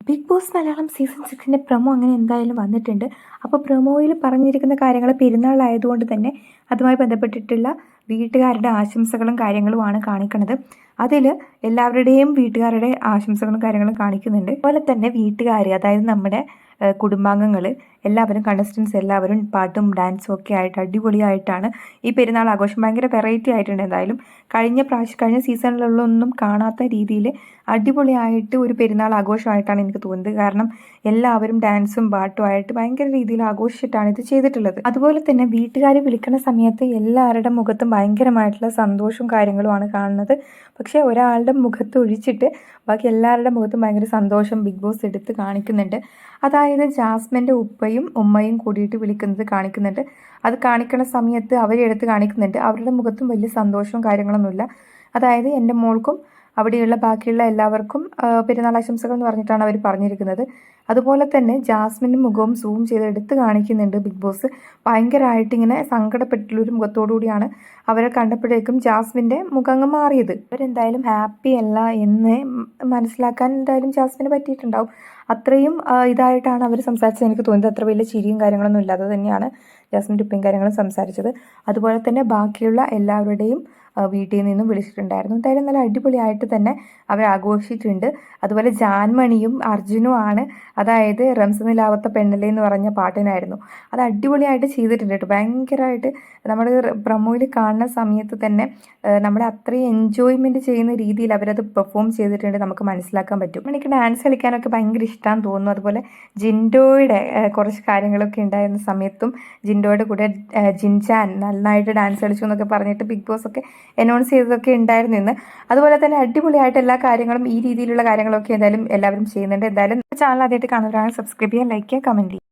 Big Boss Malayalam season 6ൻ്റെ promo അങ്ങനെ എന്തായാലും വന്നിട്ടുണ്ട്. അപ്പോൾ പ്രൊമോയിൽ പറഞ്ഞിരിക്കുന്ന കാര്യങ്ങൾ പെരുന്നാളായതുകൊണ്ട് തന്നെ അതുമായി ബന്ധപ്പെട്ടിട്ടുള്ള വീട്ടുകാരുടെ ആശംസകളും കാര്യങ്ങളുമാണ് കാണിക്കുന്നത്. അതിൽ എല്ലാവരുടെയും വീട്ടുകാരുടെ ആശംസകളും കാര്യങ്ങളും കാണിക്കുന്നുണ്ട്. അതുപോലെ തന്നെ വീട്ടുകാർ, അതായത് നമ്മുടെ കുടുംബാംഗങ്ങൾ എല്ലാവരും, കണ്ടസ്റ്റൻസ് എല്ലാവരും പാട്ടും ഡാൻസും ഒക്കെ ആയിട്ട് അടിപൊളിയായിട്ടാണ് ഈ പെരുന്നാൾ ആഘോഷം. ഭയങ്കര വെറൈറ്റി ആയിട്ടുണ്ട്. എന്തായാലും കഴിഞ്ഞ സീസണിലൊന്നും കാണാത്ത രീതിയിൽ അടിപൊളിയായിട്ട് ഒരു പെരുന്നാൾ ആഘോഷമായിട്ടാണ് എനിക്ക് തോന്നുന്നത്. കാരണം എല്ലാവരും ഡാൻസും പാട്ടുമായിട്ട് ഭയങ്കര രീതിയിൽ ആഘോഷിച്ചിട്ടാണ് ഇത് ചെയ്തിട്ടുള്ളത്. അതുപോലെ തന്നെ വീട്ടുകാർ വിളിക്കുന്ന സമയത്ത് എല്ലാവരുടെ മുഖത്തും ഭയങ്കരമായിട്ടുള്ള സന്തോഷവും കാര്യങ്ങളുമാണ് കാണുന്നത്. പക്ഷേ ഒരാളുടെ മുഖത്ത് ഒഴിച്ചിട്ട് ബാക്കി എല്ലാവരുടെ മുഖത്തും ഭയങ്കര സന്തോഷം ബിഗ് ബോസ് എടുത്ത് കാണിക്കുന്നുണ്ട്. അതായത് ജാസ്മിൻ്റെ ഉപ്പയും ഉമ്മയും കൂടിയിട്ട് വിളിക്കുന്നത് കാണിക്കുന്നുണ്ട്. അത് കാണിക്കുന്ന സമയത്ത് അവരെടുത്ത് കാണിക്കുന്നുണ്ട്. അവരുടെ മുഖത്തും വലിയ സന്തോഷവും കാര്യങ്ങളൊന്നുമില്ല. അതായത് എൻ്റെ മോൾക്കും അവിടെയുള്ള ബാക്കിയുള്ള എല്ലാവർക്കും പെരുന്നാൾ ആശംസകൾ എന്ന് പറഞ്ഞിട്ടാണ് അവർ പറഞ്ഞിരിക്കുന്നത്. അതുപോലെ തന്നെ ജാസ്മിൻ്റെ മുഖവും സൂം ചെയ്ത് എടുത്ത് കാണിക്കുന്നുണ്ട് ബിഗ് ബോസ്. ഭയങ്കരമായിട്ട് ഇങ്ങനെ സങ്കടപ്പെട്ടുള്ളൊരു മുഖത്തോടു കൂടിയാണ് അവരെ കണ്ടപ്പോഴേക്കും ജാസ്മിൻ്റെ മുഖം അങ്ങ് മാറിയത്. അവരെന്തായാലും ഹാപ്പി അല്ല എന്ന് മനസ്സിലാക്കാൻ എന്തായാലും ജാസ്മിന് പറ്റിയിട്ടുണ്ടാവും. അത്രയും ഇതായിട്ടാണ് അവർ സംസാരിച്ചത് എനിക്ക് തോന്നുന്നത്. അത്ര വലിയ ചിരിയും കാര്യങ്ങളൊന്നും ഇല്ലാതെ തന്നെയാണ് ജാസ്മിൻ്റെ ഉപ്പയും കാര്യങ്ങളും സംസാരിച്ചത്. അതുപോലെ തന്നെ ബാക്കിയുള്ള എല്ലാവരുടെയും വീട്ടിൽ നിന്നും വിളിച്ചിട്ടുണ്ടായിരുന്നു. എന്തായാലും നല്ല അടിപൊളിയായിട്ട് തന്നെ അവർ ആഘോഷിച്ചിട്ടുണ്ട്. അതുപോലെ ജാൻമണിയും അർജുനുമാണ്, അതായത് റംസനിലാവത്ത പെണ്ണല്ലേ എന്ന് പറഞ്ഞ പാട്ടിനായിരുന്നു. അത് അടിപൊളിയായിട്ട് ചെയ്തിട്ടുണ്ട് കേട്ടോ. ഭയങ്കരമായിട്ട് നമ്മൾ പ്രൊമോയിൽ കാണുന്ന സമയത്ത് തന്നെ നമ്മളെ അത്രയും എൻജോയ്മെൻറ്റ് ചെയ്യുന്ന രീതിയിൽ അവരത് പെർഫോം ചെയ്തിട്ടുണ്ട്, നമുക്ക് മനസ്സിലാക്കാൻ പറ്റും. എനിക്ക് ഡാൻസ് കളിക്കാനൊക്കെ ഭയങ്കര ഇഷ്ടമാണെന്ന് തോന്നുന്നു. അതുപോലെ ജിൻഡോയുടെ കുറച്ച് കാര്യങ്ങളൊക്കെ ഉണ്ടായിരുന്ന സമയത്തും ജിൻഡോയുടെ കൂടെ ജിൻചാൻ നന്നായിട്ട് ഡാൻസ് കളിച്ചു എന്നൊക്കെ പറഞ്ഞിട്ട് ബിഗ് ബോസ് ഒക്കെ അനൗൺസ് ചെയ്തതൊക്കെ ഉണ്ടായിരുന്നു ഇന്ന്. അതുപോലെ തന്നെ അടിപൊളിയായിട്ട് എല്ലാ കാര്യങ്ങളും ഈ രീതിയിലുള്ള കാര്യങ്ങളൊക്കെ എന്തായാലും എല്ലാവരും ചെയ്യുന്നുണ്ട്. എന്തായാലും ചാനൽ ആദ്യമായിട്ട് കാണുന്നവരാണ് സബ്സ്ക്രൈബ് ചെയ്യുക, ലൈക്ക് ചെയ്യുക, കമൻറ്റ് ചെയ്യുക.